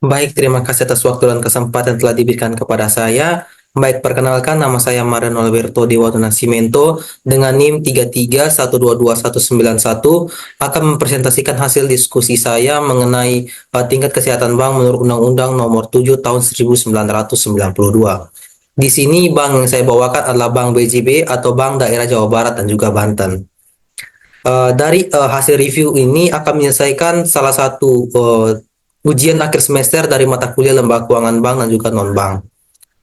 Baik, terima kasih atas waktu dan kesempatan yang telah diberikan kepada saya. Baik, perkenalkan nama saya Mariano Alberto Dewato Nascimento dengan NIM 33122191 akan mempresentasikan hasil diskusi saya mengenai tingkat kesehatan bank menurut Undang-Undang Nomor 7 Tahun 1992. Di sini bank yang saya bawakan adalah Bank BJB atau Bank Daerah Jawa Barat dan juga Banten. Dari hasil review ini akan menyelesaikan salah satu ujian akhir semester dari mata kuliah lembaga keuangan bank dan juga non-bank.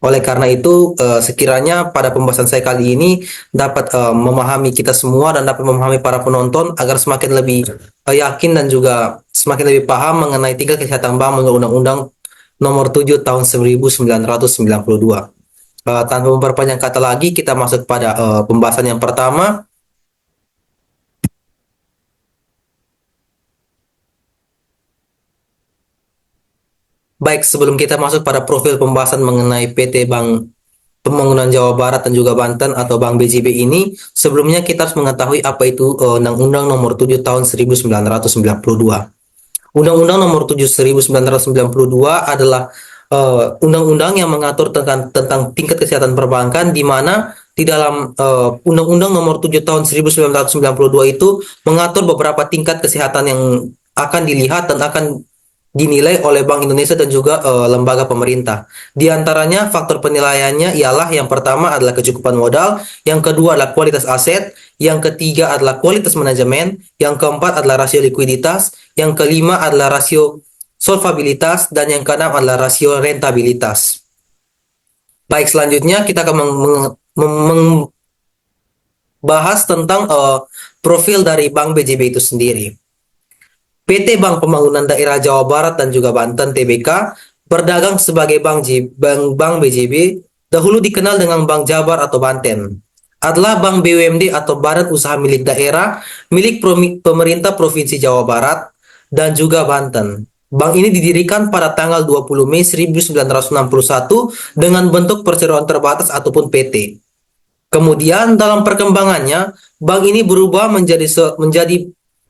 Oleh karena itu, sekiranya pada pembahasan saya kali ini dapat memahami kita semua dan dapat memahami para penonton agar semakin lebih yakin dan juga semakin lebih paham mengenai tingkat kesehatan bank menurut Undang-Undang Nomor 7 Tahun 1992. Tanpa memperpanjang kata lagi, kita masuk pada pembahasan yang pertama. Baik, sebelum kita masuk pada profil pembahasan mengenai PT Bank Pembangunan Jawa Barat dan juga Banten atau Bank BJB ini, sebelumnya kita harus mengetahui apa itu Undang-Undang Nomor 7 Tahun 1992. Undang-Undang Nomor 7 1992 adalah undang-undang yang mengatur tentang tingkat kesehatan perbankan, di mana di dalam Undang-Undang Nomor 7 Tahun 1992 itu mengatur beberapa tingkat kesehatan yang akan dilihat dan akan dinilai oleh Bank Indonesia dan juga lembaga pemerintah. Di antaranya faktor penilaiannya ialah yang pertama adalah kecukupan modal, yang kedua adalah kualitas aset, yang ketiga adalah kualitas manajemen, yang keempat adalah rasio likuiditas, yang kelima adalah rasio solvabilitas, dan yang keenam adalah rasio rentabilitas. Baik, selanjutnya kita akan membahas tentang profil dari Bank BJB itu sendiri. PT Bank Pembangunan Daerah Jawa Barat dan juga Banten (TBK) berdagang sebagai Bank BJB, dahulu dikenal dengan Bank Jabar atau Banten. Adalah Bank BUMD atau Badan Usaha Milik Daerah milik pemerintah Provinsi Jawa Barat dan juga Banten. Bank ini didirikan pada tanggal 20 Mei 1961 dengan bentuk perseroan terbatas ataupun PT. Kemudian dalam perkembangannya, bank ini berubah menjadi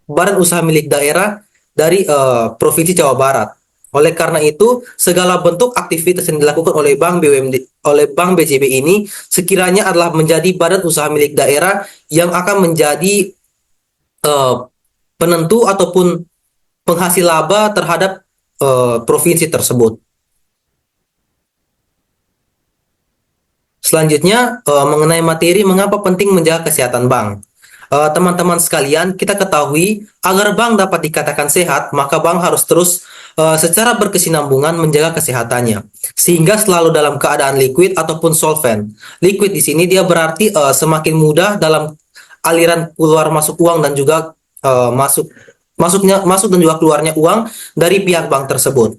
badan usaha milik daerah dari Provinsi Jawa Barat. Oleh karena itu, segala bentuk aktivitas yang dilakukan oleh Bank BUMD, oleh Bank BJB ini sekiranya adalah menjadi badan usaha milik daerah yang akan menjadi penentu ataupun penghasil laba terhadap provinsi tersebut. Selanjutnya, mengenai materi mengapa penting menjaga kesehatan bank. Teman-teman sekalian, kita ketahui agar bank dapat dikatakan sehat, maka bank harus terus secara berkesinambungan menjaga kesehatannya, sehingga selalu dalam keadaan liquid ataupun solvent. Liquid di sini dia berarti semakin mudah dalam aliran keluar masuk uang dan juga masuk dan juga keluarnya uang dari pihak bank tersebut,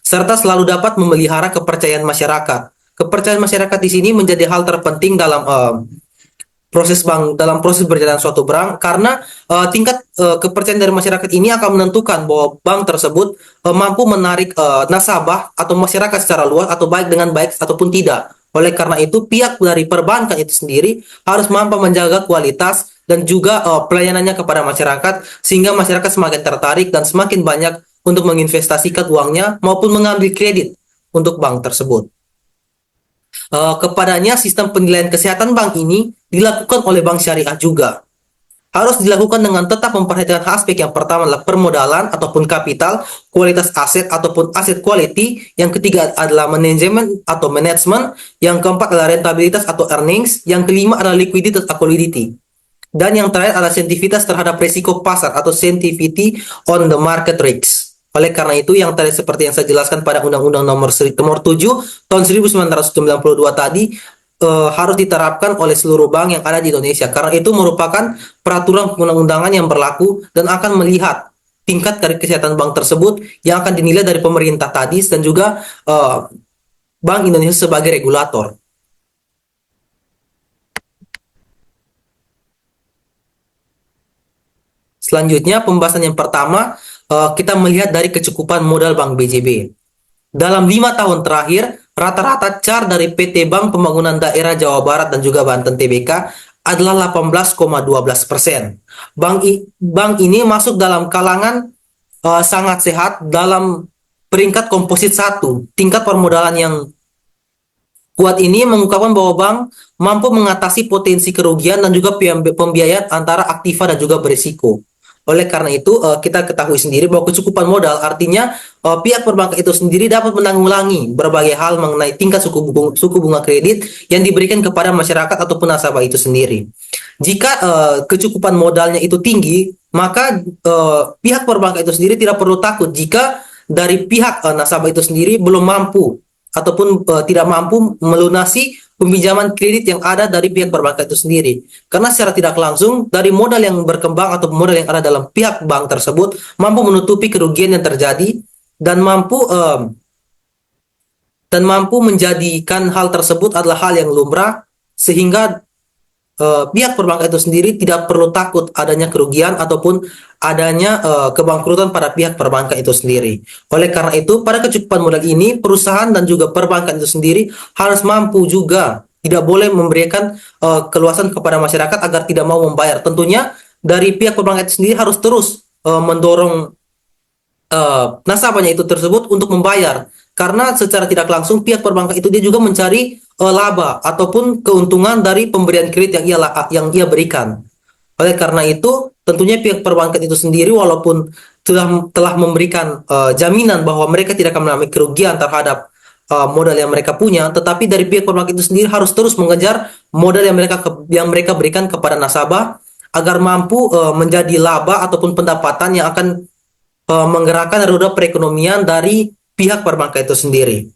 serta selalu dapat memelihara kepercayaan masyarakat. Kepercayaan masyarakat di sini menjadi hal terpenting dalam dalam proses berjalan suatu bank, karena tingkat kepercayaan dari masyarakat ini akan menentukan bahwa bank tersebut mampu menarik nasabah atau masyarakat secara luas atau baik dengan baik ataupun tidak. Oleh karena itu, pihak dari perbankan itu sendiri harus mampu menjaga kualitas dan juga pelayanannya kepada masyarakat, sehingga masyarakat semakin tertarik dan semakin banyak untuk menginvestasikan uangnya maupun mengambil kredit untuk bank tersebut. Kepadanya sistem penilaian kesehatan bank ini dilakukan oleh bank syariah juga. Harus dilakukan dengan tetap memperhatikan aspek yang pertama adalah permodalan ataupun kapital, kualitas aset ataupun aset quality, yang ketiga adalah manajemen atau management, yang keempat adalah rentabilitas atau earnings, yang kelima adalah liquiditas atau liquidity. Dan yang terakhir adalah sensitivitas terhadap risiko pasar atau sensitivity on the market risks. Oleh karena itu, yang tadi seperti yang saya jelaskan pada Undang-Undang Nomor 7 Tahun 1992 tadi harus diterapkan oleh seluruh bank yang ada di Indonesia, karena itu merupakan peraturan undang-undangan yang berlaku dan akan melihat tingkat dari kesehatan bank tersebut yang akan dinilai dari pemerintah tadi dan juga Bank Indonesia sebagai regulator. Selanjutnya, pembahasan yang pertama, kita melihat dari kecukupan modal Bank BJB. Dalam 5 tahun terakhir, rata-rata CAR dari PT Bank Pembangunan Daerah Jawa Barat dan juga Banten (TBK) adalah 18,12%. Bank ini masuk dalam kalangan sangat sehat dalam peringkat komposit 1, tingkat permodalan yang kuat ini mengungkapkan bahwa bank mampu mengatasi potensi kerugian dan juga pembiayaan antara aktiva dan juga berisiko. Oleh karena itu, kita ketahui sendiri bahwa kecukupan modal artinya pihak perbankan itu sendiri dapat menanggulangi berbagai hal mengenai tingkat suku bunga kredit yang diberikan kepada masyarakat ataupun nasabah itu sendiri. Jika kecukupan modalnya itu tinggi, maka pihak perbankan itu sendiri tidak perlu takut jika dari pihak nasabah itu sendiri belum mampu ataupun tidak mampu melunasi peminjaman kredit yang ada dari pihak perbankan itu sendiri. Karena secara tidak langsung dari modal yang berkembang atau modal yang ada dalam pihak bank tersebut mampu menutupi kerugian yang terjadi dan mampu menjadikan hal tersebut adalah hal yang lumrah sehingga pihak perbankan itu sendiri tidak perlu takut adanya kerugian ataupun adanya kebangkrutan pada pihak perbankan itu sendiri. Oleh karena itu, pada kecukupan modal ini, perusahaan dan juga perbankan itu sendiri harus mampu juga tidak boleh memberikan keluasan kepada masyarakat agar tidak mau membayar. Tentunya dari pihak perbankan itu sendiri harus terus mendorong nasabahnya itu tersebut untuk membayar karena secara tidak langsung pihak perbankan itu dia juga mencari laba ataupun keuntungan dari pemberian kredit yang ia berikan. Oleh karena itu, tentunya pihak perbankan itu sendiri walaupun telah memberikan jaminan bahwa mereka tidak akan mengalami kerugian terhadap modal yang mereka punya, tetapi dari pihak perbankan itu sendiri harus terus mengejar modal yang mereka berikan kepada nasabah agar mampu menjadi laba ataupun pendapatan yang akan menggerakkan roda perekonomian dari pihak perbankan itu sendiri.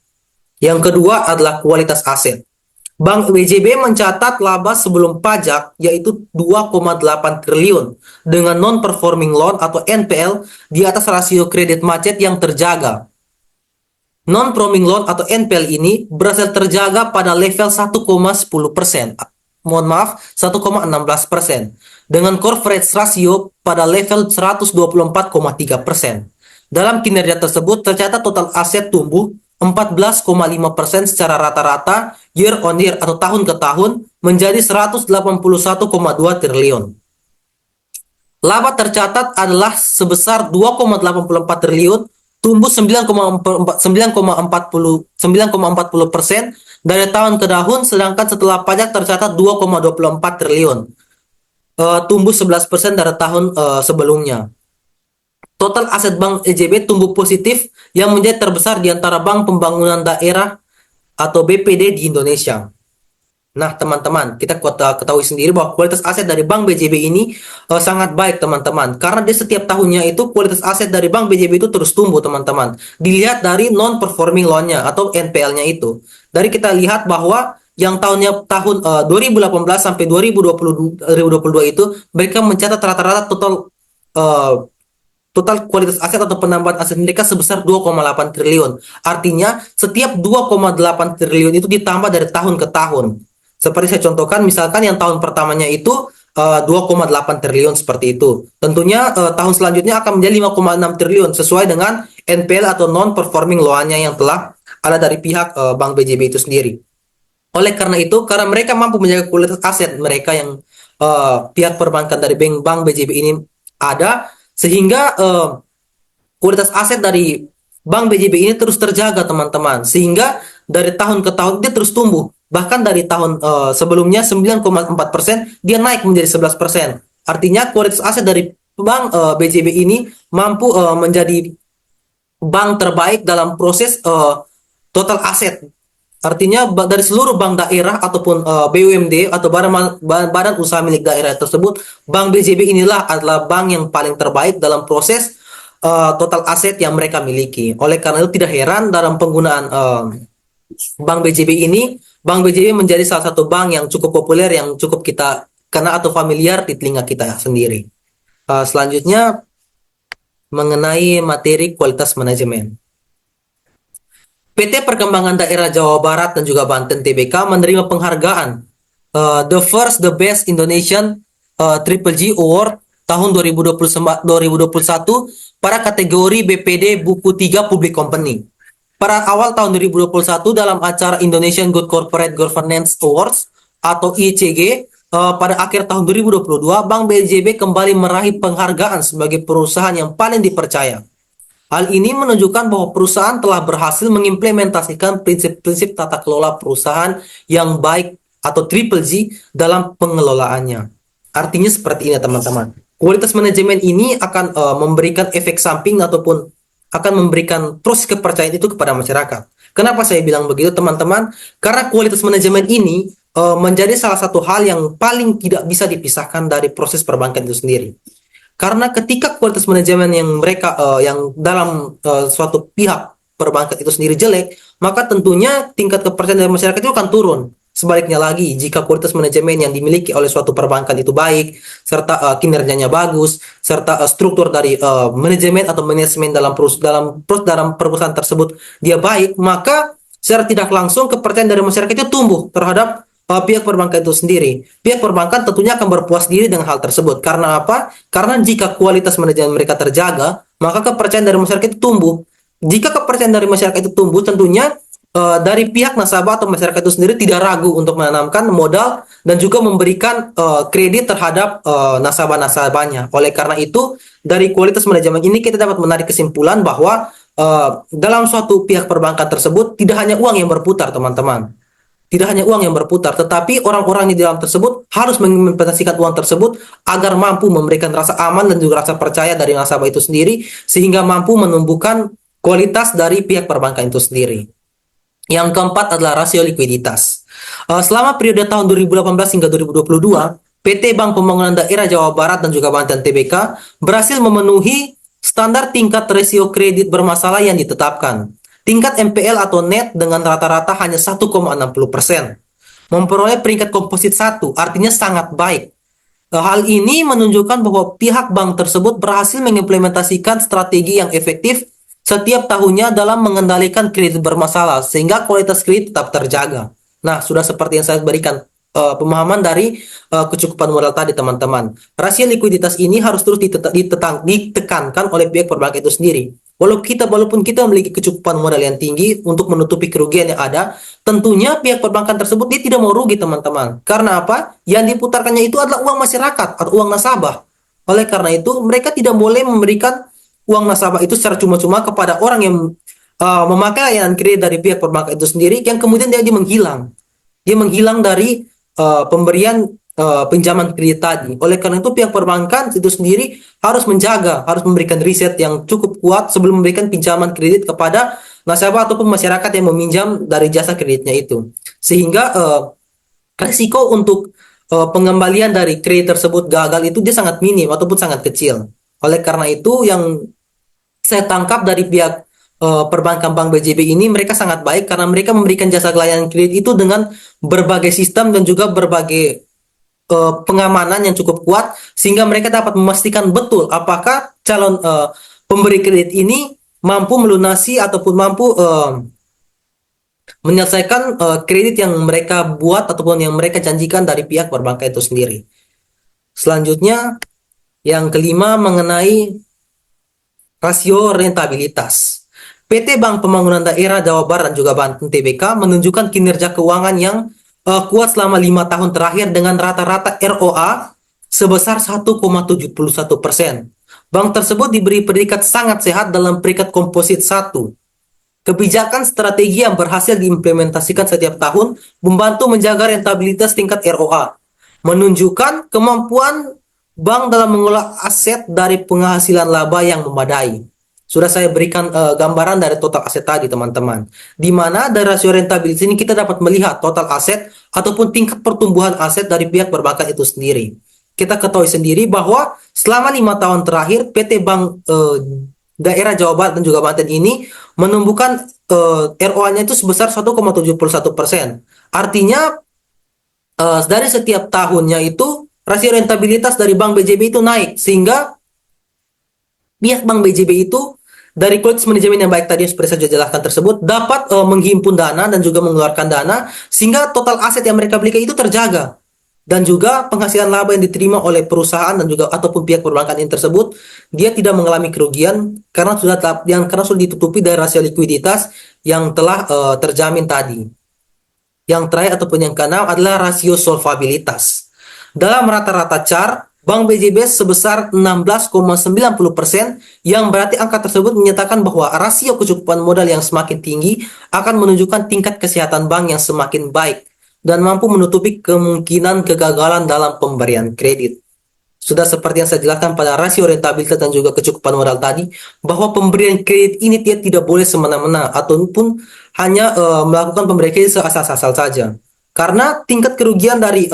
Yang kedua adalah kualitas aset. Bank BJB mencatat laba sebelum pajak yaitu 2,8 triliun dengan non-performing loan atau NPL di atas rasio kredit macet yang terjaga. Non-performing loan atau NPL ini berhasil terjaga pada level 1,10%. Mohon maaf, 1,16%. Dengan coverage ratio pada level 124,3%. Dalam kinerja tersebut tercatat total aset tumbuh 14,5% secara rata-rata year on year atau tahun ke tahun menjadi 181,2 triliun. Laba tercatat adalah sebesar 2,84 triliun, tumbuh 9,40% dari tahun ke tahun, sedangkan setelah pajak tercatat 2,24 triliun, tumbuh 11% dari tahun sebelumnya. Total aset Bank BJB tumbuh positif yang menjadi terbesar di antara Bank Pembangunan Daerah atau BPD di Indonesia. Nah, teman-teman, kita ketahui sendiri bahwa kualitas aset dari Bank BJB ini sangat baik, teman-teman. Karena di setiap tahunnya itu kualitas aset dari Bank BJB itu terus tumbuh, teman-teman. Dilihat dari non-performing loan-nya atau NPL-nya itu. Dari kita lihat bahwa yang tahun 2018 sampai 2022 itu mereka mencatat rata-rata total kualitas aset atau penambahan aset mereka sebesar 2,8 triliun. Artinya, setiap 2,8 triliun itu ditambah dari tahun ke tahun. Seperti saya contohkan, misalkan yang tahun pertamanya itu 2,8 triliun seperti itu. Tentunya tahun selanjutnya akan menjadi 5,6 triliun sesuai dengan NPL atau non-performing loan-nya yang telah ada dari pihak Bank BJB itu sendiri. Oleh karena itu, karena mereka mampu menjaga kualitas aset mereka yang pihak perbankan dari Bank BJB ini ada, sehingga kualitas aset dari Bank BJB ini terus terjaga, teman-teman. Sehingga dari tahun ke tahun dia terus tumbuh. Bahkan dari tahun sebelumnya 9,4% dia naik menjadi 11%. Artinya kualitas aset dari Bank BJB ini mampu menjadi bank terbaik dalam proses total aset. Artinya dari seluruh bank daerah ataupun BUMD atau badan usaha milik daerah tersebut, Bank BJB inilah adalah bank yang paling terbaik dalam proses total aset yang mereka miliki. Oleh karena itu tidak heran dalam penggunaan Bank BJB ini, Bank BJB menjadi salah satu bank yang cukup populer, yang cukup kita kenal atau familiar di telinga kita sendiri. Selanjutnya mengenai materi kualitas manajemen. PT Perkembangan Daerah Jawa Barat dan juga Banten TBK menerima penghargaan The First The Best Indonesian Triple G Award tahun 2021 pada kategori BPD Buku 3 Public Company. Pada awal tahun 2021 dalam acara Indonesian Good Corporate Governance Awards atau ICG pada akhir tahun 2022, Bank BJB kembali meraih penghargaan sebagai perusahaan yang paling dipercaya. Hal ini menunjukkan bahwa perusahaan telah berhasil mengimplementasikan prinsip-prinsip tata kelola perusahaan yang baik atau triple G dalam pengelolaannya. Artinya seperti ini teman-teman. Kualitas manajemen ini akan memberikan efek samping ataupun akan memberikan proses kepercayaan itu kepada masyarakat. Kenapa saya bilang begitu teman-teman? Karena kualitas manajemen ini menjadi salah satu hal yang paling tidak bisa dipisahkan dari proses perbankan itu sendiri. Karena ketika kualitas manajemen yang mereka yang dalam suatu pihak perbankan itu sendiri jelek, maka tentunya tingkat kepercayaan dari masyarakat itu akan turun. Sebaliknya lagi, jika kualitas manajemen yang dimiliki oleh suatu perbankan itu baik, serta kinerjanya bagus, serta struktur dari manajemen atau manajemen dalam perusahaan tersebut dia baik, maka secara tidak langsung kepercayaan dari masyarakat itu tumbuh terhadap pihak perbankan itu sendiri. Pihak perbankan tentunya akan berpuas diri dengan hal tersebut. Karena apa? Karena jika kualitas manajemen mereka terjaga, maka kepercayaan dari masyarakat itu tumbuh. Jika kepercayaan dari masyarakat itu tumbuh, tentunya dari pihak nasabah atau masyarakat itu sendiri tidak ragu untuk menanamkan modal dan juga memberikan kredit terhadap nasabah-nasabahnya. Oleh karena itu, dari kualitas manajemen ini kita dapat menarik kesimpulan bahwa dalam suatu pihak perbankan tersebut tidak hanya uang yang berputar, teman-teman. Tidak hanya uang yang berputar, tetapi orang-orang di dalam tersebut harus mengimplementasikan uang tersebut agar mampu memberikan rasa aman dan juga rasa percaya dari nasabah itu sendiri, sehingga mampu menumbuhkan kualitas dari pihak perbankan itu sendiri. Yang keempat adalah rasio likuiditas. Selama periode tahun 2018 hingga 2022, PT Bank Pembangunan Daerah Jawa Barat dan juga Banten TBK berhasil memenuhi standar tingkat rasio kredit bermasalah yang ditetapkan. Tingkat NPL atau net dengan rata-rata hanya 1,60%. Memperoleh peringkat komposit 1, artinya sangat baik. Hal ini menunjukkan bahwa pihak bank tersebut berhasil mengimplementasikan strategi yang efektif setiap tahunnya dalam mengendalikan kredit bermasalah, sehingga kualitas kredit tetap terjaga. Nah, sudah seperti yang saya berikan pemahaman dari kecukupan modal tadi, teman-teman. Rasio likuiditas ini harus terus ditekankan oleh pihak perbankan itu sendiri. Walaupun kita memiliki kecukupan modal yang tinggi untuk menutupi kerugian yang ada, tentunya pihak perbankan tersebut dia tidak mau rugi, teman-teman. Karena apa? Yang diputarkannya itu adalah uang masyarakat atau uang nasabah. Oleh karena itu, mereka tidak boleh memberikan uang nasabah itu secara cuma-cuma kepada orang yang memakai layanan kredit dari pihak perbankan itu sendiri, yang kemudian dia menghilang. Dia menghilang dari pemberian pinjaman kredit tadi. Oleh karena itu pihak perbankan itu sendiri harus menjaga, harus memberikan riset yang cukup kuat sebelum memberikan pinjaman kredit kepada nasabah ataupun masyarakat yang meminjam dari jasa kreditnya itu. Sehingga risiko untuk pengembalian dari kredit tersebut gagal itu dia sangat minim ataupun sangat kecil. Oleh karena itu yang saya tangkap dari pihak perbankan Bank BJB ini, mereka sangat baik karena mereka memberikan jasa layanan kredit itu dengan berbagai sistem dan juga berbagai pengamanan yang cukup kuat, sehingga mereka dapat memastikan betul apakah calon pemberi kredit ini mampu melunasi ataupun mampu menyelesaikan kredit yang mereka buat ataupun yang mereka janjikan dari pihak perbankan itu sendiri. Selanjutnya, yang kelima mengenai rasio rentabilitas. PT Bank Pembangunan Daerah Jawa Barat dan juga Banten TBK menunjukkan kinerja keuangan yang kuat selama 5 tahun terakhir dengan rata-rata ROA sebesar 1,71%. Bank tersebut diberi predikat sangat sehat dalam peringkat komposit 1. Kebijakan strategi yang berhasil diimplementasikan setiap tahun membantu menjaga rentabilitas tingkat ROA, menunjukkan kemampuan bank dalam mengelola aset dari penghasilan laba yang memadai. Sudah saya berikan gambaran dari total aset tadi, teman-teman. Di mana dari rasio rentabilitas ini kita dapat melihat total aset ataupun tingkat pertumbuhan aset dari pihak perbankan itu sendiri. Kita ketahui sendiri bahwa selama 5 tahun terakhir PT Bank Daerah Jawa Barat dan juga Banten ini menumbuhkan ROA-nya itu sebesar 1,71%. Artinya dari setiap tahunnya itu rasio rentabilitas dari Bank BJB itu naik, sehingga pihak Bank BJB itu dari kualitas manajemen yang baik tadi yang seperti saya jelaskan tersebut dapat menghimpun dana dan juga mengeluarkan dana, sehingga total aset yang mereka miliki itu terjaga, dan juga penghasilan laba yang diterima oleh perusahaan dan juga ataupun pihak perbankan ini tersebut dia tidak mengalami kerugian karena sudah ditutupi dari rasio likuiditas yang telah terjamin tadi. Yang terakhir ataupun yang keenam adalah rasio solvabilitas. Dalam rata-rata CAR, Bank BJB sebesar 16,90%, yang berarti angka tersebut menyatakan bahwa rasio kecukupan modal yang semakin tinggi akan menunjukkan tingkat kesehatan bank yang semakin baik dan mampu menutupi kemungkinan kegagalan dalam pemberian kredit. Sudah seperti yang saya jelaskan pada rasio rentabilitas dan juga kecukupan modal tadi, bahwa pemberian kredit ini tidak boleh semena-mena ataupun hanya melakukan pemberian kredit seasal-asal saja. Karena tingkat kerugian dari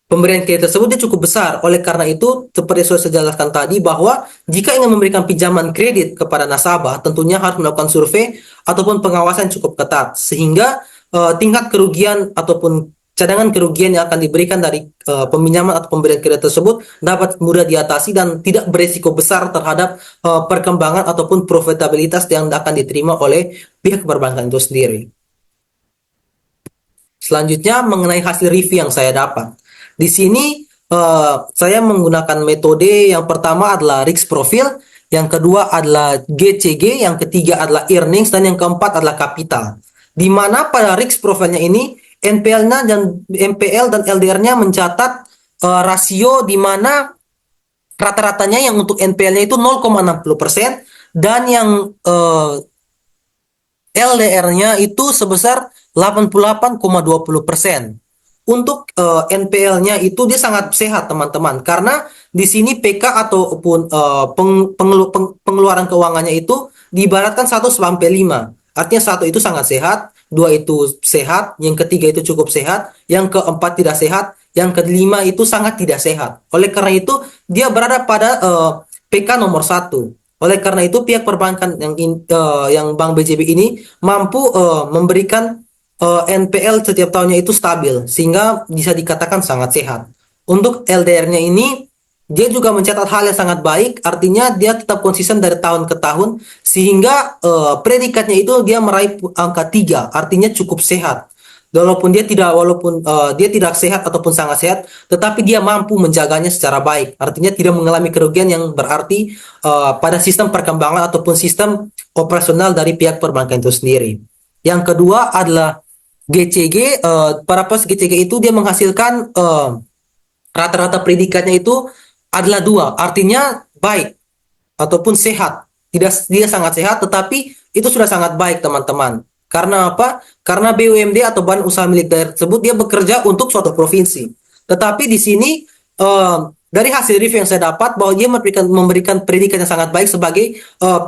pemberian kredit tersebut dia cukup besar. Oleh karena itu, seperti yang sudah saya jelaskan tadi, bahwa jika ingin memberikan pinjaman kredit kepada nasabah, tentunya harus melakukan survei ataupun pengawasan cukup ketat, sehingga tingkat kerugian ataupun cadangan kerugian yang akan diberikan dari peminjaman atau pemberian kredit tersebut dapat mudah diatasi dan tidak beresiko besar terhadap perkembangan ataupun profitabilitas yang akan diterima oleh pihak perbankan itu sendiri. Selanjutnya mengenai hasil review yang saya dapat. Di sini saya menggunakan metode yang pertama adalah risk profile, yang kedua adalah GCG, yang ketiga adalah earnings, dan yang keempat adalah capital. Di mana pada risk profile-nya ini NPL dan LDR-nya mencatat rasio di mana rata-ratanya yang untuk NPL-nya itu 0,60% dan yang LDR-nya itu sebesar 88,20%. Untuk NPL-nya itu dia sangat sehat teman-teman, karena di sini PK ataupun pengeluaran keuangannya itu diibaratkan 1 sampai 5. Artinya 1 itu sangat sehat, 2 itu sehat, yang ketiga itu cukup sehat, yang keempat tidak sehat, yang kelima itu sangat tidak sehat. Oleh karena itu dia berada pada PK nomor 1. Oleh karena itu pihak perbankan yang Bank BJB ini mampu memberikan NPL setiap tahunnya itu stabil, sehingga bisa dikatakan sangat sehat. Untuk LDR-nya ini, dia juga mencatat hal yang sangat baik, artinya dia tetap konsisten dari tahun ke tahun, sehingga predikatnya itu dia meraih angka 3, artinya cukup sehat. Walaupun dia tidak sehat ataupun sangat sehat, tetapi dia mampu menjaganya secara baik. Artinya tidak mengalami kerugian yang berarti pada sistem perkembangan ataupun sistem operasional dari pihak perbankan itu sendiri. Yang kedua adalah GCG. Para pos GCG itu dia menghasilkan rata-rata predikatnya itu adalah 2, artinya baik ataupun sehat. Tidak, dia sangat sehat, tetapi itu sudah sangat baik teman-teman. Karena apa? Karena BUMD atau Badan Usaha Milik Daerah tersebut dia bekerja untuk suatu provinsi. Tetapi di sini dari hasil review yang saya dapat, bahwa dia memberikan predikat yang sangat baik sebagai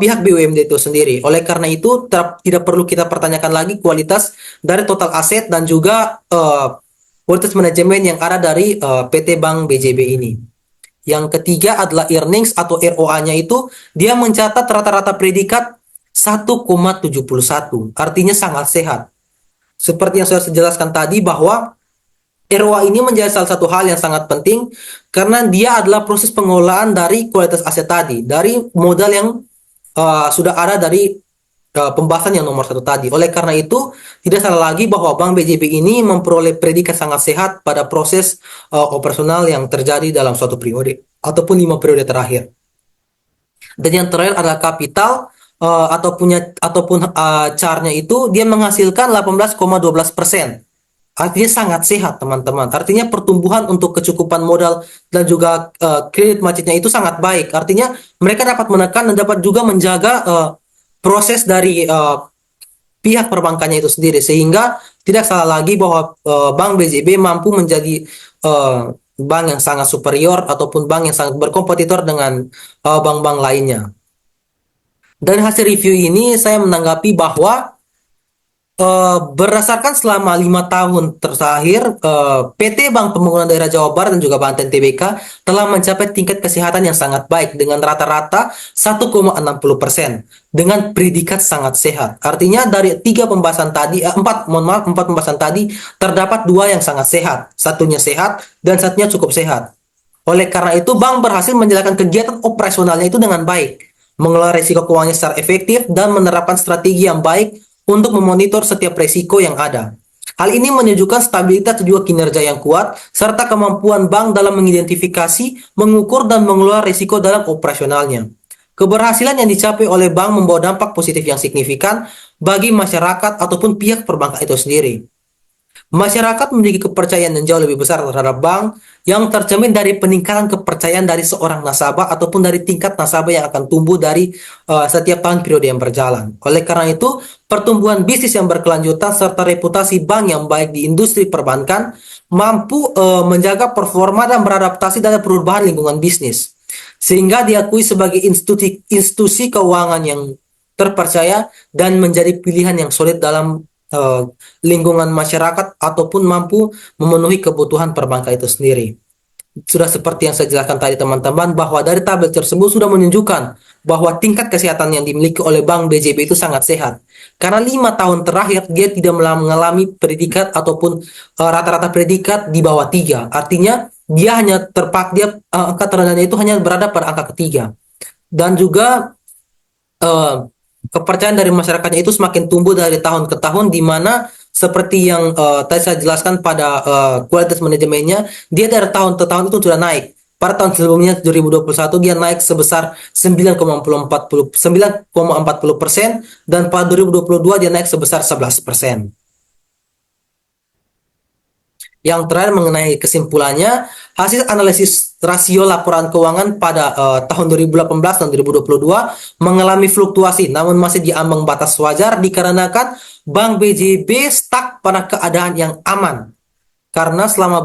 pihak BUMD itu sendiri. Oleh karena itu tidak perlu kita pertanyakan lagi kualitas dari total aset dan juga kualitas manajemen yang ada dari PT Bank BJB ini. Yang ketiga adalah earnings atau ROA-nya itu dia mencatat rata-rata predikat 1,71, artinya sangat sehat. Seperti yang saya jelaskan tadi, bahwa ROA ini menjadi salah satu hal yang sangat penting karena dia adalah proses pengolahan dari kualitas aset tadi, dari modal yang sudah ada dari pembahasan yang nomor 1 tadi. Oleh karena itu, tidak salah lagi bahwa Bank BJB ini memperoleh predikat sangat sehat pada proses operasional yang terjadi dalam suatu periode ataupun 5 periode terakhir. Dan yang terakhir adalah kapital ataupun CAR-nya itu dia menghasilkan 18,12%. Artinya sangat sehat teman-teman. Artinya pertumbuhan untuk kecukupan modal dan juga kredit macetnya itu sangat baik. Artinya mereka dapat menekan dan dapat juga menjaga proses dari pihak perbankannya itu sendiri, sehingga tidak salah lagi bahwa Bank BJB mampu menjadi bank yang sangat superior ataupun bank yang sangat berkompetitor dengan bank-bank lainnya. Dari hasil review ini saya menanggapi bahwa berdasarkan selama 5 tahun terakhir, PT Bank Pembangunan Daerah Jawa Barat dan juga Banten TBK telah mencapai tingkat kesehatan yang sangat baik dengan rata-rata 1,60% dengan predikat sangat sehat. Artinya dari 4 pembahasan tadi terdapat 2 yang sangat sehat, satunya sehat dan satunya cukup sehat. Oleh karena itu, bank berhasil menjalankan kegiatan operasionalnya itu dengan baik, mengelola risiko keuangannya secara efektif dan menerapkan strategi yang baik untuk memonitor setiap risiko yang ada. Hal ini menunjukkan stabilitas juga kinerja yang kuat, serta kemampuan bank dalam mengidentifikasi, mengukur, dan mengelola risiko dalam operasionalnya. Keberhasilan yang dicapai oleh bank membawa dampak positif yang signifikan bagi masyarakat ataupun pihak perbankan itu sendiri. Masyarakat memiliki kepercayaan yang jauh lebih besar terhadap bank yang tercermin dari peningkatan kepercayaan dari seorang nasabah ataupun dari tingkat nasabah yang akan tumbuh dari setiap tahun periode yang berjalan. Oleh karena itu, pertumbuhan bisnis yang berkelanjutan serta reputasi bank yang baik di industri perbankan mampu menjaga performa dan beradaptasi dengan perubahan lingkungan bisnis, sehingga diakui sebagai institusi keuangan yang terpercaya dan menjadi pilihan yang solid dalam eh, lingkungan masyarakat ataupun mampu memenuhi kebutuhan perbankan itu sendiri. Sudah seperti yang saya jelaskan tadi teman-teman, bahwa dari tabel tersebut sudah menunjukkan bahwa tingkat kesehatan yang dimiliki oleh Bank BJB itu sangat sehat. Karena 5 tahun terakhir dia tidak mengalami predikat ataupun rata-rata predikat di bawah 3. Artinya dia hanya angka terendahnya itu hanya berada pada angka ketiga. Dan juga eh, kepercayaan dari masyarakatnya itu semakin tumbuh dari tahun ke tahun, di mana seperti yang tadi saya jelaskan pada kualitas manajemennya, dia dari tahun ke tahun itu sudah naik. Pada tahun sebelumnya 2021 dia naik sebesar 9,40% dan pada 2022 dia naik sebesar 11%. Yang terakhir mengenai kesimpulannya, hasil analisis rasio laporan keuangan pada tahun 2018 dan 2022 mengalami fluktuasi, namun masih di ambang batas wajar dikarenakan Bank BJB stuck pada keadaan yang aman. Karena selama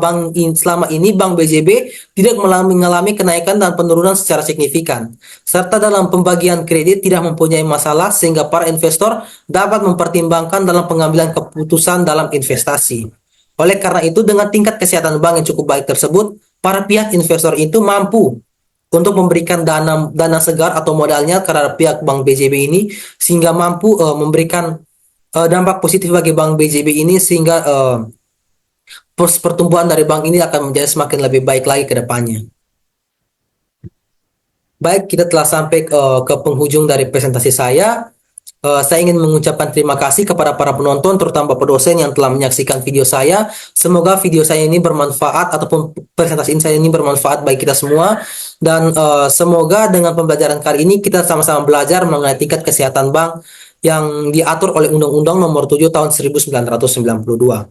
ini Bank BJB tidak mengalami kenaikan dan penurunan secara signifikan, serta dalam pembagian kredit tidak mempunyai masalah sehingga para investor dapat mempertimbangkan dalam pengambilan keputusan dalam investasi. Oleh karena itu, dengan tingkat kesehatan bank yang cukup baik tersebut, para pihak investor itu mampu untuk memberikan dana segar atau modalnya terhadap pihak Bank BJB ini, sehingga mampu memberikan dampak positif bagi Bank BJB ini, sehingga pertumbuhan dari bank ini akan menjadi semakin lebih baik lagi ke depannya. Baik, kita telah sampai ke penghujung dari presentasi saya. Saya ingin mengucapkan terima kasih kepada para penonton, terutama Bapak dosen yang telah menyaksikan video saya. Semoga video saya ini bermanfaat ataupun presentasi saya ini bermanfaat bagi kita semua. Dan semoga dengan pembelajaran kali ini kita sama-sama belajar mengenai tingkat kesehatan bank yang diatur oleh Undang-Undang Nomor 7 Tahun 1992.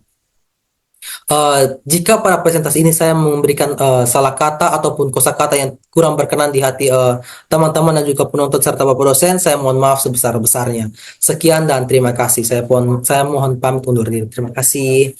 Jika pada presentasi ini saya memberikan salah kata ataupun kosakata yang kurang berkenan di hati teman-teman dan juga penonton serta Bapak dosen, saya mohon maaf sebesar-besarnya. Sekian dan terima kasih. Saya mohon pamit undur diri. Terima kasih.